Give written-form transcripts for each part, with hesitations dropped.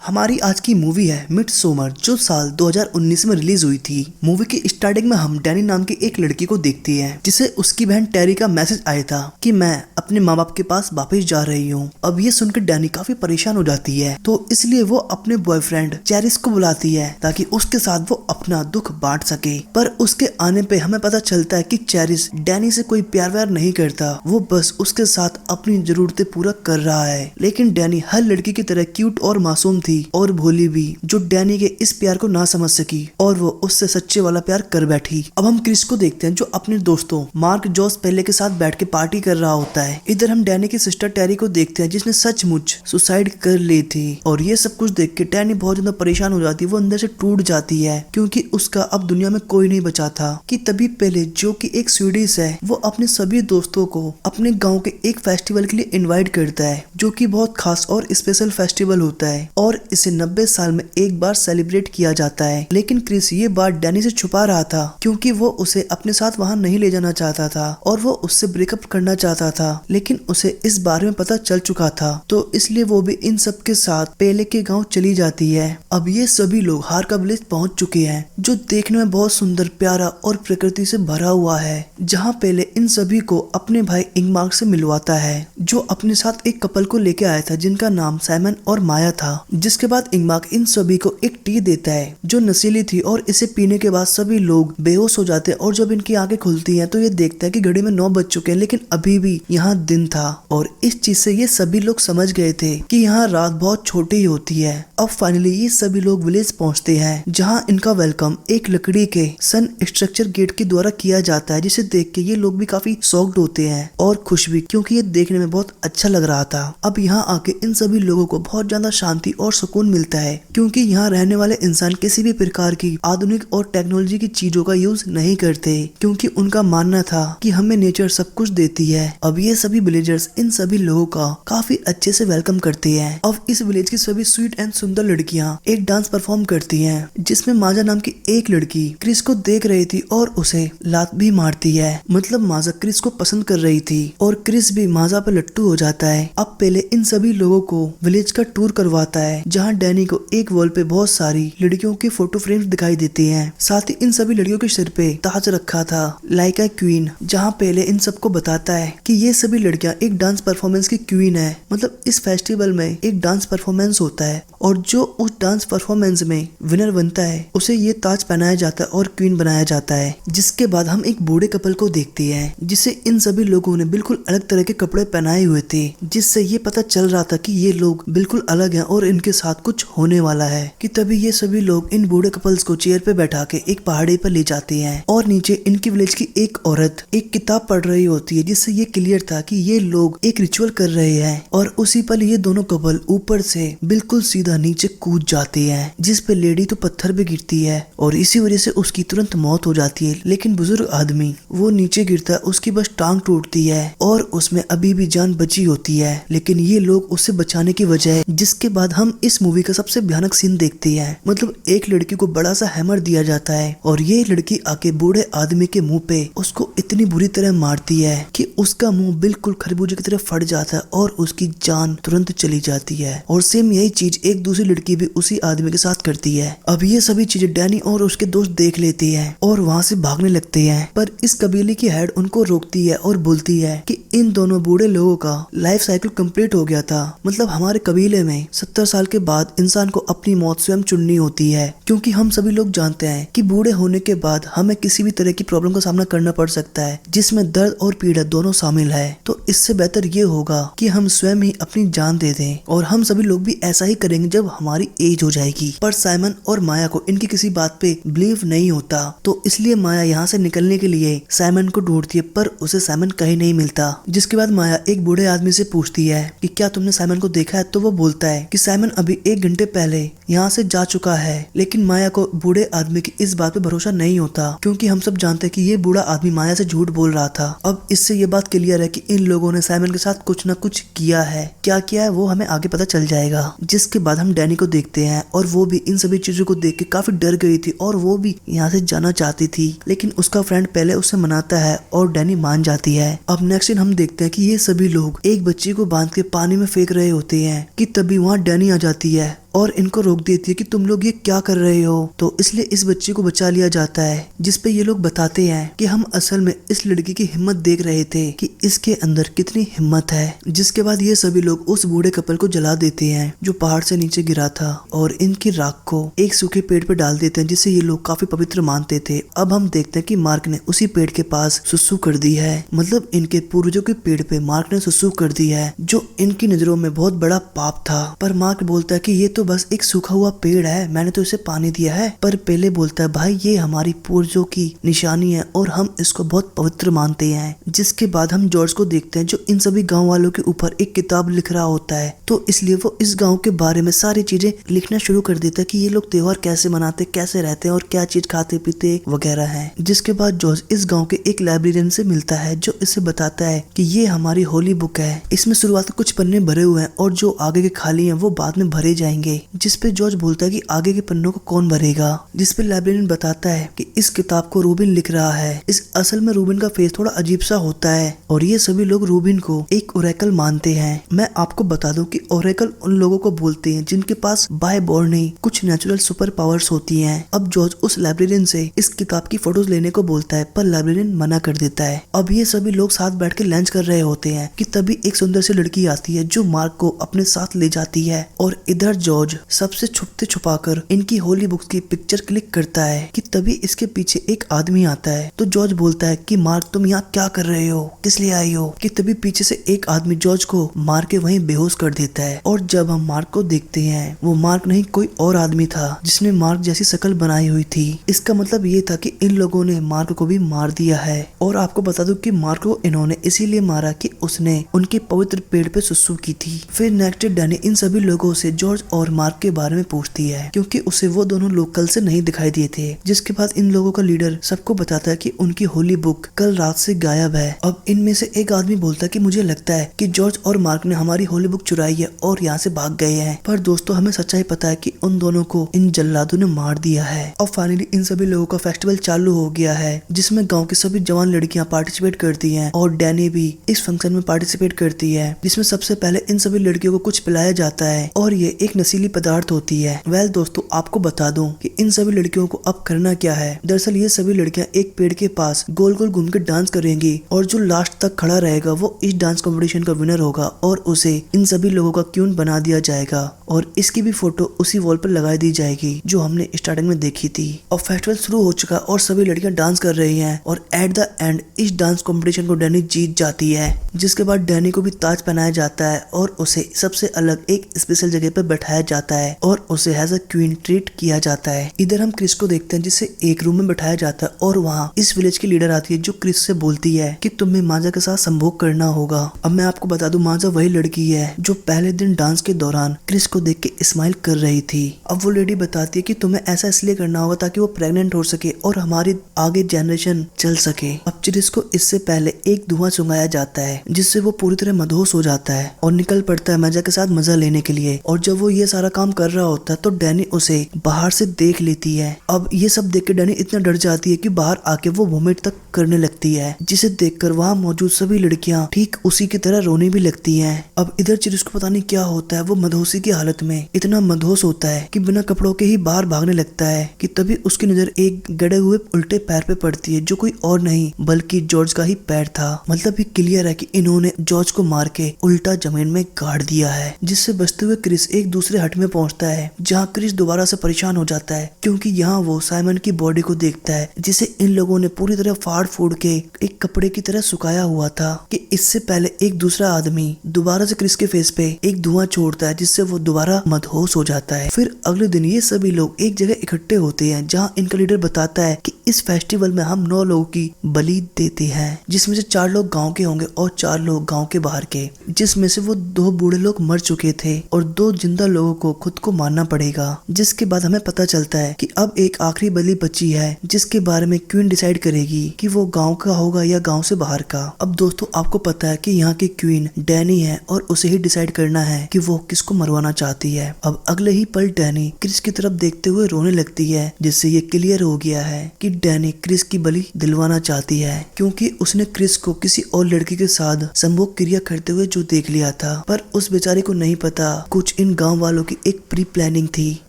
हमारी आज की मूवी है मिडसोमर, जो साल 2019 में रिलीज हुई थी। मूवी की स्टार्टिंग में हम डैनी नाम की एक लड़की को देखते हैं, जिसे उसकी बहन टेरी का मैसेज आया था कि मैं अपने माँ बाप के पास वापस जा रही हूँ। अब ये सुनकर डैनी काफी परेशान हो जाती है, तो इसलिए वो अपने बॉयफ्रेंड चेरिस को बुलाती है ताकि उसके साथ वो अपना दुख बांट सके। पर उसके आने पे हमें पता चलता है कि चेरिस डैनी से कोई प्यार व्यार नहीं करता, वो बस उसके साथ अपनी जरूरतें पूरा कर रहा है। लेकिन डैनी हर लड़की की तरह क्यूट और मासूम थी और भोली भी, जो डैनी के इस प्यार को ना समझ सकी और वो उससे सच्चे वाला प्यार कर बैठी। अब हम क्रिस को देखते हैं, जो अपने दोस्तों मार्क जोस पेले के साथ बैठ के पार्टी कर रहा होता है। इधर हम डैनी की सिस्टर टेरी को देखते हैं, जिसने सचमुच सुसाइड कर ली थी। और ये सब कुछ देख के डैनी बहुत ज्यादा परेशान हो जाती है, वो अंदर से टूट जाती है क्योंकि उसका अब दुनिया में कोई नहीं बचा था। कि तभी पहले, जो कि एक स्वीडिश है, वो अपने सभी दोस्तों को अपने गाँव के एक फेस्टिवल के लिए इन्वाइट करता है, जो की बहुत खास और स्पेशल फेस्टिवल होता है और इसे 90 साल में एक बार सेलिब्रेट किया जाता है। लेकिन क्रिस ये बात डैनी से छुपा रहा था क्योंकि वो उसे अपने साथ वहां नहीं ले जाना चाहता था और वो उससे ब्रेकअप करना चाहता था। लेकिन उसे इस बारे में पता चल चुका था, तो इसलिए वो भी इन सब के साथ पेले के गांव चली जाती है। अब ये सभी लोग हारका विलेज पहुंच चुके हैं, जो देखने में बहुत सुंदर, प्यारा और प्रकृति से भरा हुआ है, जहाँ पेले इन सभी को अपने भाई इंगमार्क से मिलवाता है, जो अपने साथ एक कपल को लेके आया था जिनका नाम साइमन और माया था। जिसके बाद इंगमार्क इन सभी को एक टी देता है जो नशीली थी और इसे पीने के बाद सभी लोग बेहोश हो जाते हैं। और जब इनकी आंखें खुलती हैं तो ये देखते हैं कि घड़ी में 9 बज चुके हैं, लेकिन अभी भी यहाँ दिन था। और इस चीज से ये सभी लोग समझ गए थे कि यहाँ रात बहुत छोटी होती है। अब फाइनली ये सभी लोग विलेज पहुँचते हैं, जहाँ इनका वेलकम एक लकड़ी के सन स्ट्रक्चर गेट के द्वारा किया जाता है, जिसे देख के ये लोग भी काफी शॉक्ड होते हैं और खुश भी, क्योंकि ये देखने में बहुत अच्छा लग रहा था। अब यहाँ आके इन सभी लोगों को बहुत ज्यादा शांति और सुकून मिलता है, क्योंकि यहाँ रहने वाले इंसान किसी भी प्रकार की आधुनिक और टेक्नोलॉजी की चीजों का यूज नहीं करते, क्योंकि उनका मानना था कि हमें नेचर सब कुछ देती है। अब ये सभी विलेजर्स इन सभी लोगों का काफी अच्छे से वेलकम करते हैं। अब इस विलेज की सभी स्वीट एंड सुंदर लड़कियां एक डांस परफॉर्म करती हैं, जिसमें माजा नाम की एक लड़की क्रिस को देख रही थी और उसे लात भी मारती है। मतलब माजा क्रिस को पसंद कर रही थी और क्रिस भी माजा पर लट्टू हो जाता है। अब पहले इन सभी लोगों को विलेज का टूर करवाता है, जहाँ डैनी को एक वॉल पे बहुत सारी लड़कियों के फोटो फ्रेम्स दिखाई देते हैं। साथ ही इन सभी लड़कियों के सिर पे ताज रखा था लाइक अ क्वीन, जहाँ पहले इन सबको बताता है कि ये सभी लड़कियां एक डांस परफॉर्मेंस की क्वीन है। मतलब इस फेस्टिवल में एक डांस परफॉर्मेंस होता है और जो उस डांस परफॉर्मेंस में विनर बनता है उसे ये ताज पहनाया जाता है और क्वीन बनाया जाता है। जिसके बाद हम एक बूढ़े कपल को देखते हैं, जिसे इन सभी लोगों ने बिल्कुल अलग तरह के कपड़े पहनाए हुए थे, जिससे ये पता चल रहा था कि ये लोग बिल्कुल अलग हैं और इनके साथ कुछ होने वाला है। कि तभी ये सभी लोग इन बूढ़े कपल्स को चेयर पे बैठा के एक पहाड़ी पर ले जाते हैं और नीचे इनकी विलेज की एक औरत एक किताब पढ़ रही होती है, जिससे ये क्लियर था कि ये लोग एक रिचुअल कर रहे हैं। और उसी पल ये दोनों कपल ऊपर से बिल्कुल सीधा नीचे कूद जाते हैं, जिस पे लेडी तो पत्थर पे गिरती है और इसी वजह से उसकी तुरंत मौत हो जाती है। लेकिन बुजुर्ग आदमी वो नीचे गिरता है, उसकी बस टांग टूटती है और उसमें अभी भी जान बची होती है, लेकिन ये लोग उसे बचाने की वजह। जिसके बाद हम इस मूवी का सबसे भयानक सीन देखते हैं। मतलब एक लड़की को बड़ा सा हैमर दिया जाता है और ये लड़की आके बूढ़े आदमी के मुंह पे उसको इतनी बुरी तरह मारती है कि उसका मुंह बिल्कुल खरबूजे की तरह फट जाता है और उसकी जान तुरंत चली जाती है। और सेम यही चीज एक दूसरी लड़की भी उसी आदमी के साथ करती है। अब ये सभी चीजें डैनी और उसके दोस्त देख लेती है और वहाँ से भागने लगते हैं, पर इस कबीले की हेड उनको रोकती है और बोलती है कि इन दोनों बूढ़े लोगों का लाइफ साइकिल कंप्लीट हो गया था। मतलब हमारे कबीले में 70 साल के बाद इंसान को अपनी मौत स्वयं चुननी होती है, क्योंकि हम सभी लोग जानते हैं कि बूढ़े होने के बाद हमें किसी भी तरह की प्रॉब्लम का सामना करना पड़ सकता है, जिसमें दर्द और पीड़ा दोनों शामिल है। तो इससे बेहतर ये होगा कि हम स्वयं ही अपनी जान दे दें और हम सभी लोग भी ऐसा ही करेंगे जब हमारी एज हो जाएगी। पर साइमन और माया को इनकी किसी बात पे बिलीव नहीं होता, तो इसलिए माया यहाँ से निकलने के लिए साइमन को ढूंढती है, पर उसे साइमन कहीं नहीं मिलता। जिसके बाद माया एक बूढ़े आदमी से पूछती है कि क्या तुमने साइमन को देखा है, तो वो बोलता है कि साइमन अभी 1 घंटे पहले यहाँ से जा चुका है। लेकिन माया को बूढ़े आदमी की इस बात पे भरोसा नहीं होता, क्योंकि हम सब जानते हैं कि ये बूढ़ा आदमी माया से झूठ बोल रहा था। अब इससे ये बात क्लियर है कि इन लोगों ने साइमन के साथ कुछ न कुछ किया है। क्या किया है वो हमें आगे पता चल जाएगा। जिसके बाद हम डैनी को देखते हैं और वो भी इन सभी चीजों को देख के काफी डर गई थी और वो भी यहाँ से जाना चाहती थी, लेकिन उसका फ्रेंड पहले उसे मनाता है और डैनी मान जाती है। अब नेक्स्ट सीन हम देखते हैं कि ये सभी लोग एक बच्ची को बांध के पानी में फेंक रहे होते हैं कि तभी वहाँ डैनी आ जाती है और इनको रोक देती है कि तुम लोग ये क्या कर रहे हो। तो इसलिए इस बच्चे को बचा लिया जाता है, जिसपे ये लोग बताते हैं कि हम असल में इस लड़की की हिम्मत देख रहे थे कि इसके अंदर कितनी हिम्मत है। जिसके बाद ये सभी लोग उस बूढ़े कपल को जला देते हैं जो पहाड़ से नीचे गिरा था, और इनकी राख को एक सूखे पेड़ पे डाल देते हैं जिसे ये लोग काफी पवित्र मानते थे। अब हम देखते हैं कि मार्क ने उसी पेड़ के पास सुसु कर दी है, मतलब इनके पूर्वजों के पेड़ पे मार्क ने सुसु कर दी है, जो इनकी नजरों में बहुत बड़ा पाप था। पर मार्क बोलता है कि ये तो बस एक सूखा हुआ पेड़ है, मैंने तो इसे पानी दिया है। पर पेले बोलता है भाई ये हमारी पूर्वजों की निशानी है और हम इसको बहुत पवित्र मानते हैं। जिसके बाद हम जॉर्ज को देखते हैं जो इन सभी गांव वालों के ऊपर एक किताब लिख रहा होता है, तो इसलिए वो इस गांव के बारे में सारी चीजें लिखना शुरू कर देता है कि ये लोग त्योहार कैसे मनाते, कैसे रहते हैं और क्या चीज खाते पीते वगैरह है। जिसके बाद जॉर्ज इस गांव के एक लाइब्रेरियन से मिलता है जो इसे बताता है कि ये हमारी होली बुक है, इसमें शुरुआत में कुछ पन्ने भरे हुए हैं और जो आगे के खाली हैं वो बाद में भरे जाएंगे। जिसपे जॉर्ज बोलता है कि आगे के पन्नों को कौन भरेगा। जिसपे लाइब्रेरियन बताता है कि इस किताब को रूबिन लिख रहा है। इस असल में रूबिन का फेस थोड़ा अजीब सा होता है और ये सभी लोग रूबिन को एक ओरेकल मानते हैं। मैं आपको बता दूं कि ओरेकल उन लोगों को बोलते हैं जिनके पास बाय बॉर्न ही कुछ नेचुरल सुपर पावर्स होती हैं। अब जॉर्ज उस लाइब्रेरियन से इस किताब की फोटोज लेने को बोलता है, पर लाइब्रेरियन मना कर देता है। अब ये सभी लोग साथ बैठ के लंच कर रहे होते हैं कि तभी एक सुंदर सी लड़की आती है जो मार्क को अपने साथ ले जाती है, और इधर जॉर्ज सबसे छुपते छुपाकर इनकी होली बुक्स की पिक्चर क्लिक करता है कि तभी इसके पीछे एक आदमी आता है। तो जॉर्ज बोलता है कि मार्क तुम यहाँ क्या कर रहे हो, किस लिए आई हो। कि तभी पीछे से एक आदमी जॉर्ज को मार के वहीं बेहोश कर देता है, और जब हम मार्क को देखते हैं वो मार्क नहीं कोई और आदमी था जिसने मार्क जैसी शक्ल बनाई हुई थी। इसका मतलब ये था कि इन लोगों ने मार्क को भी मार दिया है। और आपको बता दूं कि मार्क को इन्होंने इसीलिए मारा कि उसने उनके पवित्र पेड़ पे सुसु की थी। फिर नेक्स्ट डे डैनी इन सभी लोगों से जॉर्ज और मार्क के बारे में पूछती है क्योंकि उसे वो दोनों लोग कल से नहीं दिखाई दिए थे। जिसके बाद इन लोगों का लीडर सबको बताता है कि उनकी होली बुक कल रात से गायब है। अब इनमें से एक आदमी बोलता है कि मुझे लगता है कि जॉर्ज और मार्क ने हमारी होली बुक चुराई है और यहाँ से भाग गए हैं। पर दोस्तों हमें सच्चाई पता है कि उन दोनों को इन जल्लादों ने मार दिया है। और फाइनली इन सभी लोगों का फेस्टिवल चालू हो गया है जिसमें गाँव की सभी जवान लड़कियां पार्टिसिपेट करती है और डैनी भी इस फंक्शन में पार्टिसिपेट करती है, जिसमें सबसे पहले इन सभी लड़कियों को कुछ पिलाया जाता है और ये एक नशीली पदार्थ होती है। वेल दोस्तों आपको बता दूं कि इन सभी लड़कियों को अब करना क्या है। दरअसल ये सभी लड़कियां एक पेड़ के पास गोल गोल घूम के डांस करेंगी और जो लास्ट तक खड़ा रहेगा वो इस डांस कंपटीशन का विनर होगा और उसे इन सभी लोगों का क्यून बना दिया जाएगा। और इसकी भी फोटो उसी वॉल पर लगा दी जाएगी जो हमने स्टार्टिंग में देखी थी। और फेस्टिवल शुरू हो चुका और सभी लड़कियां डांस कर रही हैं और एट द एंड इस डांस कंपटीशन को डैनी जीत जाती है। जिसके बाद डैनी को भी ताज पहनाया जाता है और उसे सबसे अलग एक स्पेशल जगह पर बैठाया जाता है और उसे एज अ क्वीन ट्रीट किया जाता है। इधर हम क्रिस को देखते हैं जिसे एक रूम में बैठाया जाता है और वहाँ इस विलेज की लीडर आती है जो क्रिस से बोलती है कि तुम्हें माजा के साथ संभोग करना होगा। अब मैं आपको बता दूं माजा वही लड़की है जो पहले दिन डांस के दौरान क्रिस को देख के स्माइल कर रही थी। अब वो लेडी बताती है कि तुम्हें ऐसा इसलिए करना होगा ताकि वो प्रेग्नेंट हो सके और हमारी आगे जनरेशन चल सके। अब क्रिस को इससे पहले एक धुआं सुंघाया जाता है जिससे वो पूरी तरह मदहोश हो जाता है और निकल पड़ता है माजा के साथ मजा लेने के लिए। और जब वो ये सारा काम कर रहा होता है तो डैनी उसे बाहर से देख लेती है। अब ये सब देख के डैनी इतना डर जाती है कि बाहर आके वो वोमिट तक करने लगती है, जिसे देखकर वहाँ मौजूद सभी लड़कियां ठीक उसी की तरह रोने भी लगती हैं। अब इधर चिरिस को पता नहीं क्या होता है, वो मदहोशी की हालत में इतना मदहोश होता है कि बिना कपड़ों के ही बाहर भागने लगता है कि तभी उसकी नजर एक गड़े हुए उल्टे पैर पे पड़ती है जो कोई और नहीं बल्कि जॉर्ज का ही पैर था। मतलब ये क्लियर है कि इन्होंने जॉर्ज को मार के उल्टा जमीन में गाड़ दिया है। जिससे बचते हुए क्रिस एक दूसरे हट में पहुंचता है जहां क्रिस दोबारा से परेशान हो जाता है क्योंकि यहाँ वो साइमन की बॉडी को देखता है जिसे इन लोगों ने पूरी तरह फाड़ फूड़ के एक कपड़े की तरह सुखाया हुआ था। कि इससे पहले एक दूसरा आदमी दोबारा से क्रिस के फेस पे एक धुआं छोड़ता है जिससे वो दोबारा मदहोश हो जाता है। फिर अगले दिन ये सभी लोग एक जगह इकट्ठे होते हैं जहाँ इनका लीडर बताता है कि इस फेस्टिवल में हम 9 लोगों की बलि देते हैं जिसमें से 4 लोग गाँव के होंगे और 4 लोग गाँव के बाहर के, जिसमें से वो 2 बूढ़े लोग मर चुके थे और 2 जिंदा लोगों को खुद को मारना पड़ेगा। जिसके बाद हमें पता चलता है कि अब एक आखिरी बलि बची है जिसके बारे में क्वीन डिसाइड करेगी कि वो गांव का होगा या गांव से बाहर का। अब दोस्तों आपको पता है कि यहाँ की क्वीन डैनी है और उसे ही डिसाइड करना है कि वो किसको मरवाना चाहती है। अब अगले ही पल डैनी क्रिस की तरफ देखते हुए रोने लगती है जिससे ये क्लियर हो गया है कि डैनी क्रिस की बलि दिलवाना चाहती है क्योंकि उसने क्रिस को किसी और लड़की के साथ संभोग क्रिया करते हुए जो देख लिया था। पर उस बेचारे को नहीं पता कुछ इन गाँव वालों वालों की एक प्री प्लानिंग थी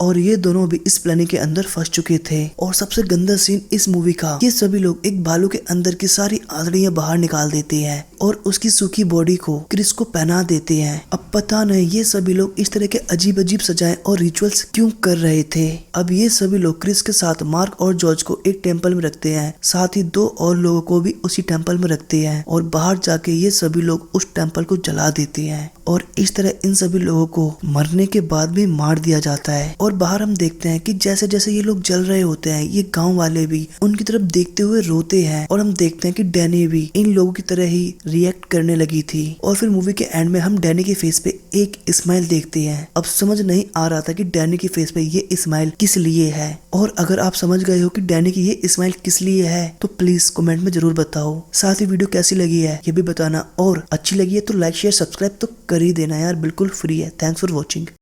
और ये दोनों भी इस प्लानिंग के अंदर फंस चुके थे। और सबसे गंदा सीन इस मूवी का, ये सभी लोग एक भालू के अंदर की सारी आंतड़ियां बाहर निकाल देते हैं और उसकी सूखी बॉडी को क्रिस को पहना देते हैं। अब पता नहीं ये सभी लोग इस तरह के अजीब अजीब सजाएं और रिचुअल्स क्यों कर रहे थे। अब ये सभी लोग क्रिस के साथ मार्क और जॉर्ज को एक टेम्पल में रखते हैं, साथ ही 2 और लोगों को भी उसी टेम्पल में रखते हैं और बाहर जाके ये सभी लोग उस टेम्पल को जला देते हैं और इस तरह इन सभी लोगों को मरने के बाद भी मार दिया जाता है। और बाहर हम देखते हैं कि जैसे जैसे ये लोग जल रहे होते हैं, ये गांव वाले भी उनकी तरफ देखते हुए रोते हैं और हम देखते हैं कि डैनी भी इन लोगों की तरह ही रिएक्ट करने लगी थी। और फिर मूवी के एंड में हम डैनी के फेस पे एक स्माइल देखते हैं। अब समझ नहीं आ रहा था कि डैनी के फेस पे ये स्माइल किस लिए है, और अगर आप समझ गए हो कि डैनी की ये स्माइल किस लिए है तो प्लीज कमेंट में जरूर बताओ। साथ ही वीडियो कैसी लगी है ये भी बताना, और अच्छी लगी है तो लाइक शेयर सब्सक्राइब तो कर ही देना यार, बिल्कुल फ्री है। Thanks for watching.